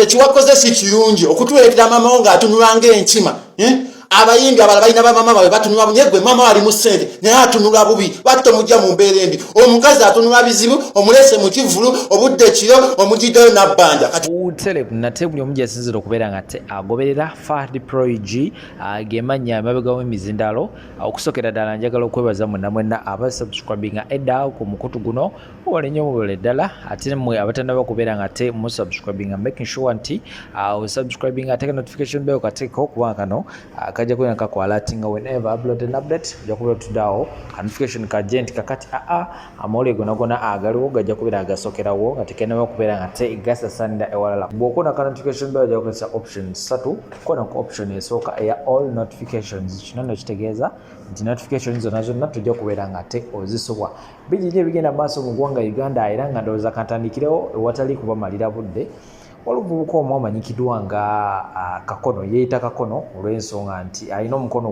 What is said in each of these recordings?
tekiwakoze si kirungi okutuleetera mama wo ng'atunula ng'enkima. Abayimbi abalala balina bamama baabwe batunula bunyegwe mama wali mu ssente naye atunula bubi batto mujja mu mbeera embi omukazi atunula bizibu omulese mu kivulu obudde kiro omugiddeyo n'abbanja utele nate buli omu yasinzira okubeera nga te agoberera Fahad Proig gemanya amabega w'emizindalo okusokera ddala njagala okwebaza mwenna abasubscribinga edda ku mukutu guno owalenyo mubole ddala ate mmwe abatannaba kubeera nga te musubscribinga making sure nti subscribing ateka notification bell kateeko kuba kano kaja kwena kako alertinga whenever upload an update jakuba tudao notification ka agent kakati amole gona agaliwo gajja kubeera agasokerawo ngatekena kubeera nga te igasa sanda ewalala bwokona ka notification bell jakusa option 3 kona ku option esooka ya all notifications kino kitegeeza nti notifications zonna tujja kubeera nga te ozisobwa bijije bigenda maaso mu ggwanga Uganda era nga ndowooza kantandikirewo ewatali kubamalira budde oluvubuka omu amanyikiddwa nga Kakono yeeyita Kakono olw'ensonga nti alina omukono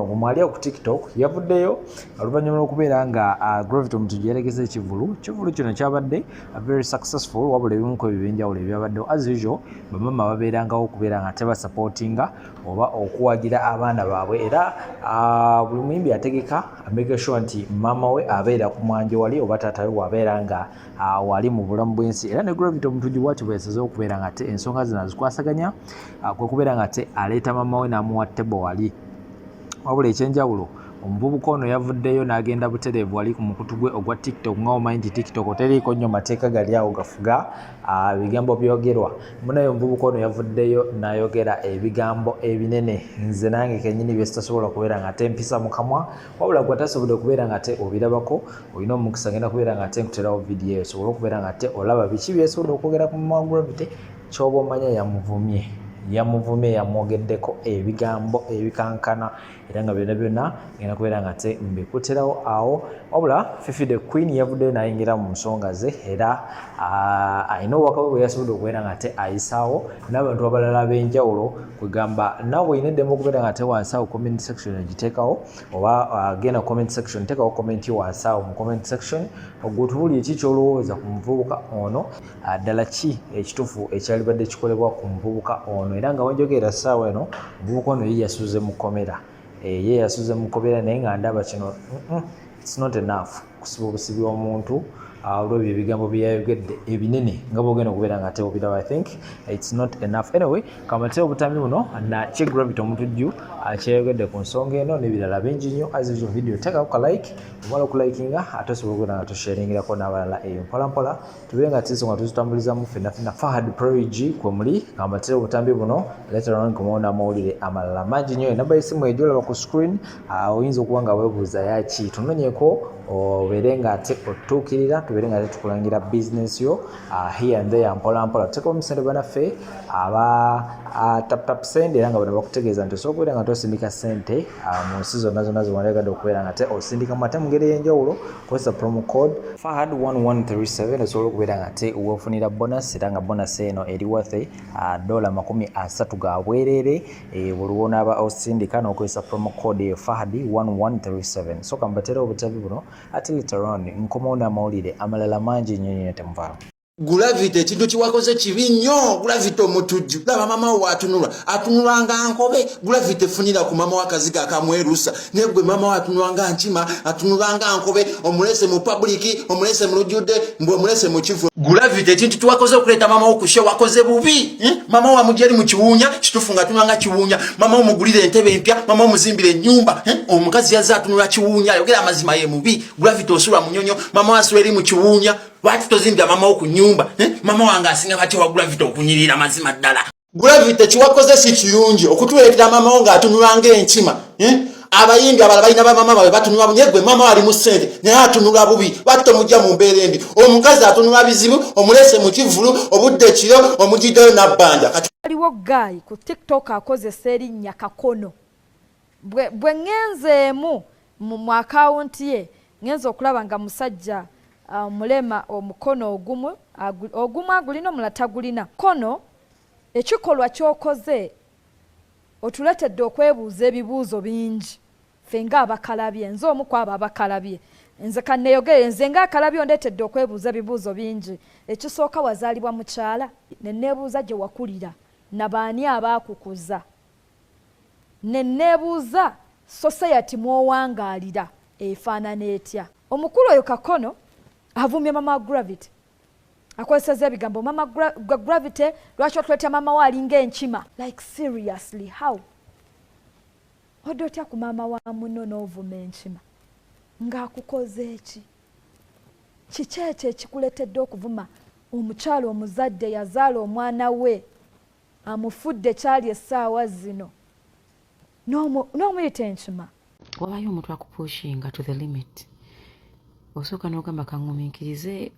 gumu ali ku TikTok yavuddeyo oluvannyuma lw'okubeera nga Gravity Omutujju yalegeza ekivulu kino kyabadde very successful wabula ebimu ku ebyenjawulo ebyabaddewo as usual bamama babeerangawo okubeera nga tebasupportinga oba okuwagira abaana baabwe era buli muyimbi ategeka amake sure nti mama we abeera ku mwanje wali oba taata we wabeera nga wali mu bulamu bw'ensi era ne Gravity Omutujju bwatyo bweyasazeho okubeera nga te ensonga zino azikwasaganya kwe kubeera nga te aleeta mama we n'amuwa tebo wali wabula ekyenjawulo omuvubuka ono yavuddeyo n'agenda butereevu wali ku mukutu gwe ogwa TikTok ng'omanyi nti TikTok teriiko nnyo mateeka gali awo gafuga ebigambo byogerwa munaye omuvubuka ono yavuddeyo n'ayogera ebigambo ebinene nze nange kennyini bye sitasobola kubeera nga te mpisa mu kamwa wabula gwe atasobodde okubeera nga te obirabako olina omukisa genda kubeera nga te nkuterawo vidiyo eyo osobole okubeera nga te olaba biki byesobodde okwogera ku mama Gravity ky'oba omanya yamuvumye yamwogeddeko ebigambo ebikankana era nga byonna ngenda kubeera nga te mbikuterawo awo wabula Fifi the Queen yavuddeyo n'ayingira mu nsonga ze era alina obubaka bwe yasobodde okubeera nga te ayisaawo n'abantu abalala ab'enjawulo kwegamba naawe olina eddembe okubeera nga te wansawo comment section egiteekawo oba agenda comment section teekawo comment wansawo mu comment section ogwotubuli eki kyolowooza ku muvubuka ono ddala ki ekituufu ekyalibadde kikolebwa ku muvubuka ono era nga wenjogera ssaawa eno omuvubuka ono ye yasuze mu komera naye nga ndaba kino it's not enough kusiba obusibi omuntu olw'ebyo ebigambo byeyayogedde ebinene nga bwogenda okubeera nga teobiraba I think it's not enough anyway kamatera obutambi buno na Gravity Omutujju kyeyayogedde ku nsonga eno n'ebirala bingi nnyo as usual video teekako ka like omala okulikinga ate osobola okubeera nga tusharingirako n'abalala eyo mpolampola tubeere nga tensonga tuzitambulizamu ffenna Fahad Proig kwe muli kamatera obutambi buno later on kumawona amawulire amalala mangi nnyo enamba y'essimu egyolaba ku screen oyinza okuba nga weebuuza yaki tunonyeeko obeere nga ate otuukirira tubeere nga tukulangira business yo here and there mpolampola tuteekawo omusende banaffe aba tap send era nga bano bakutegeeza nti osobola okubeera nga tosindika ssente mu nsi zonna ziwandikadde okubeera nga te osindikamu ate mu ngeri ey'enjawulo kozesa promo code Fahad 1137 osobola okubeera nga te weefunira bonus era nga bonus eno eri worth $30 ga bwereere buli wonaaba osindika n'okozesa promo code eyo Fahad 1137 so kambatera obutabi buno ate later on nkomawo n'amawulire amalala mangi nnyo temuvaawo Gravity ekintu kiwakoze kibi nnyo Gravity Omutujju laba mama wo atunulanga nkobe Gravity funira ku mama wakaziga akamwerusa negwe mama watunulanga nkima atunulanga nkobe omulese mu public omulese mu lujudde mbwe omulese mu kivu Gravity ekintu kiwakoze okuleta mama wo kushe wakoze bubi mama wa mujeri mu kiwunya kitufunga tunanga kiwunya mama wo mugulire entebe empya mama wo muzimbire nyumba omukazi yazza atunula kiwunya yogera amazima ye mubi Gravity osula munyonyo mama wa sweri mu kiwunya watu tozimbya mama wo ku nyumba mama wange asinga bati wa Gravity okunyirira mazima ddala Gravity kiwakoze si kirungi okutuleetera mama wo ng'atunulanga enkima abayimbi abalala balina bamama baabwe batunula bunyegwe mama wali mu ssente naye atunula bubi batto mujja mu mbeera embi omukazi atunula bizibu omulese mu kivulu obudde kiro omugiddeyo n'abbanja aliwo guy ku TikTok akozesa erinnya Kakono bwe ngenzeemu mu akawunti ye ngenza okulaba nga musajja mulema omukono ogumu agulina omulala tagulina kono ekikolwa ky'okoze otuletedde okwebuuza ebibuuzo bingi ffe nga abakalabye nze omu ku abo abakalabye nze kanneeyogere nze ng'akalabyo ndeetedde okwebuuza bibuuzo bingi. Ekisooka wazaalibwa mukyala ne neebuuza gye wakulira na baani abaakukuza, ne neebuuza society mw'owangaalira efaanana etya. Omukulu oyo Kakono avumye mama wa Gravity, akozeseza ebigambo mama Gravity lwaki otuleetya mama we alinga enkima. Like seriously how? Odde otya ku maama wa muno n'ovuma enkima ng'akukoze eki? Kiki ekyo ekikuleetedde okuvuma omukyala omuzadde yazaala omwana we amufudde kyali essaawa zino n'omuyita enkima? Wabayo omuntu akupushinga to the limit. Osooka n'ogamba kaŋŋumiikirize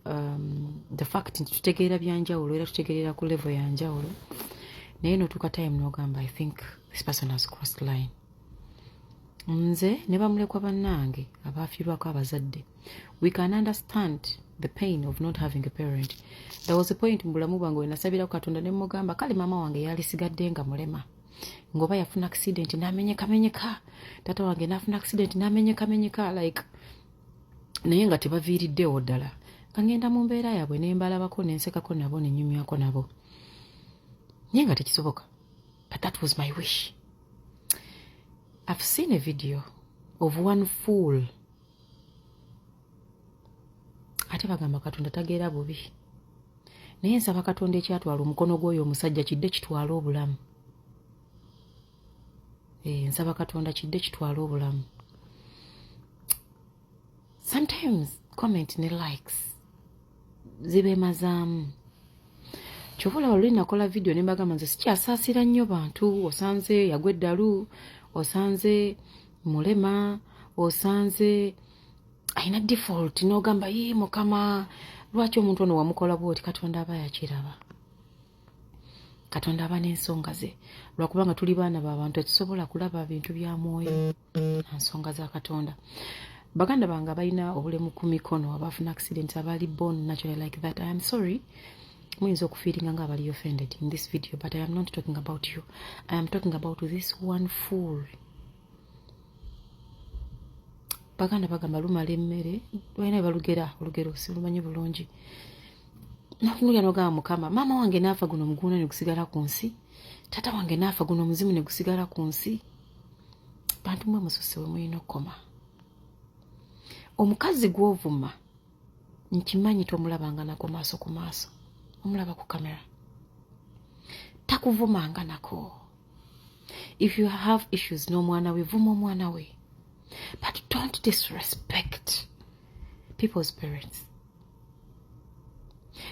the fact nti tutegeera byanjawulo era tutegeerera ku level yanjawulo, naye notuuka time n'ogamba I think this person has crossed line. Nze ne bamulekwa bannange abaafiirwako abazadde, we can understand the pain of not having a parent. There was a point mu bulamu bwange we nasabirako Katonda ne mugamba kale maama wange yalisigadde nga mulema, ngoba yafuna accident n'amenyekamenyeka, taata wange n'afuna accident n'amenyekamenyeka, like naye nga tebaviiriddewo ddala. Nga ngenda mu mbeera yaabwe ne mbalabako ne nsekako nabo ne nyumyako nabo, naye nga tekisoboka. But that was my wish. I've seen a video of one fool. Ate bagamba Katonda tageera bubi, naye nsaba Katonda ekyatwala omukono gw'oyo omusajja kidde kitwala obulamu. Nsaba Katonda kidde kitwala obulamu. Sometimes comment ne likes zibeemazaamu. Kyova olaba lwe nakola video ne mbagamba nze sikyasaasira nnyo bantu, osanze yagwa eddalu, osanze mulema, osanze ayina default, n'ogamba ye Mukama lwaki omuntu ono wamukola bwoti. Katonda aba yakiraba, Katonda aba n'ensonga ze, lwakubanga tuli baana b'abantu tetusobola kulaba bintu bya mwoyo na nsonga za Katonda. Baganda bange abalina obulemu ku mikono abafuna accident abali born naturally like that, I am sorry. Muyinza okufiiringa nga abali offended in this video, but I am not talking about you. I am talking about this one fool. Baganda bagamba lumala emmere balina balugera olugero silumanyi bulungi. Nakunulya n'ogamba Mukama maama wange naafa guno muguuna ne gusigala ku nsi, taata wange naafa guno muzimu ne gusigala ku nsi. Bantu mwe musose we mulina okukoma. Omukazi gw'ovuma nkimanyi tomulabanga nako maaso ku maaso, omulaba ku kamera, takuvumanga nako. If you have issues n'omwana we, vuma omwana we, but don't disrespect people's parents.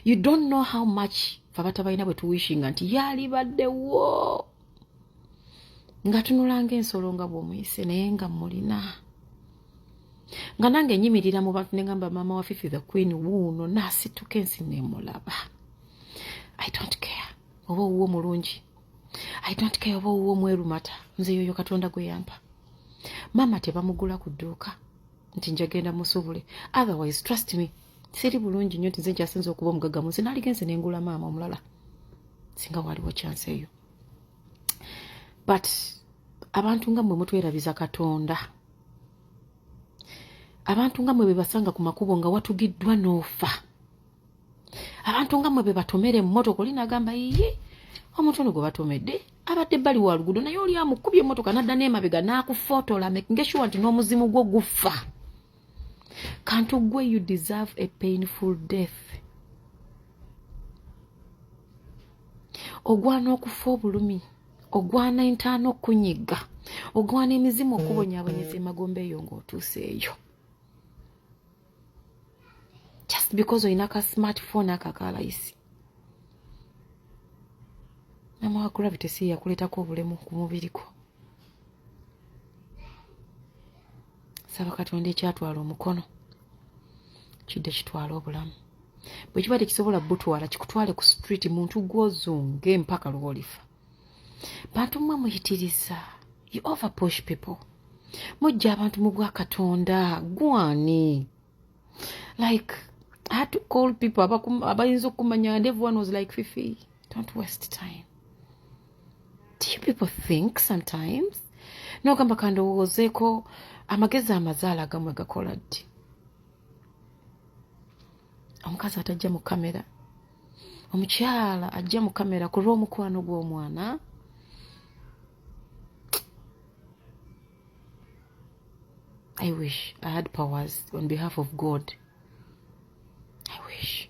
You don't know how much fabatabalina bwe tuwishinga nti yalibaddewo nga tunulanga ensolo nga bw'omuyise naye nga mulina. Nga nange nyimirira mu bantu ne ngamba maama wa Fifi the Queen wuuno naasituka ensi neemulaba. I don't care oba wuwo mulungi, I don't care oba wuwo mwerumata, nze yoyo Katonda gwe yampa. Maama tebamugula ku dduuka nti njagenda musubule, otherwise trust me siri bulungi nnyo nti nze nkyasinza okuba omugaggamu, nze naaligenze ne ngula maama omulala singa waliwo chance eyo. But abantu nga mmwe mutwerabiza Katonda, abantu nga mmwe bebasanga ku makubo nga watugiddwa n'ofa, abantu nga mmwe bebatomere emmotoka oli n'agamba iye omuntu ono gwe batomedde abadde bali wa luguudo naye oli amukubye emmotoka n'adda n'emabega n'akufootola making sure nti n'omuzimu gwo gufa. Kantu gwe you deserve a painful death. Ogwana okufa obulumi, ogwana entaano okunyiga, ogwana emizimu okubonyaabonyeza emagombe eyo ng'otuuseeyo. Just because oyina ka smartphone akakalayisi. Maama wa Gravity si yakuleetako obulemu ku mubiri gwo. Saba Katonda ekyatwala omukono kidde kitwala obulamu. Bwe kiba tekisobola butwala kikutwale ku street muntu gw'ozunge mpaka lw'olifa. Bantu mmwe muyitiriza, you overpush people. Mujja abantu mu gwa Katonda gwani. Like I had to call people abayinza okumanya and everyone was like Fifi, don't waste time. Do you people think sometimes? N'ogamba kandowoozeeko amagezi amazaala agamwe gakola ddi. omukazi atajja mu kamera, omukyala ajja mu kamera ku lw'omukwano gw'omwana. I wish I had powers on behalf of God. I wish.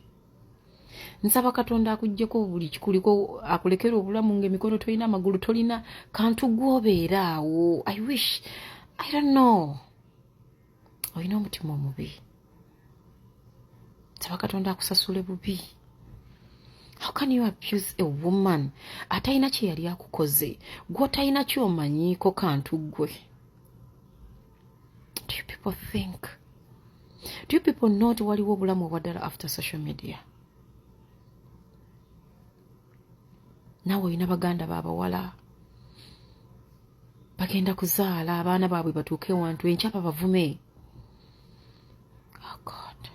Nsaba Katonda akuggyeko buli kikuliko, akulekera obulamu ng'emikono tolina, amagulu tolina, kantu gw'obeera awo. I wish, I don't know. Olina omutima omubi. Nsaba Katonda akusasule bubi. How can you abuse a woman atalina kye yali akukoze, gw'otalina ky'omanyiiko kantu gwe? Do you people think? Do you people know nti waliwo obulamu obwaddala after social media? Naawe olina baganda baabawala bagenda kuzaala abaana baabwe batuuke wantu enkya babavume. Oh God.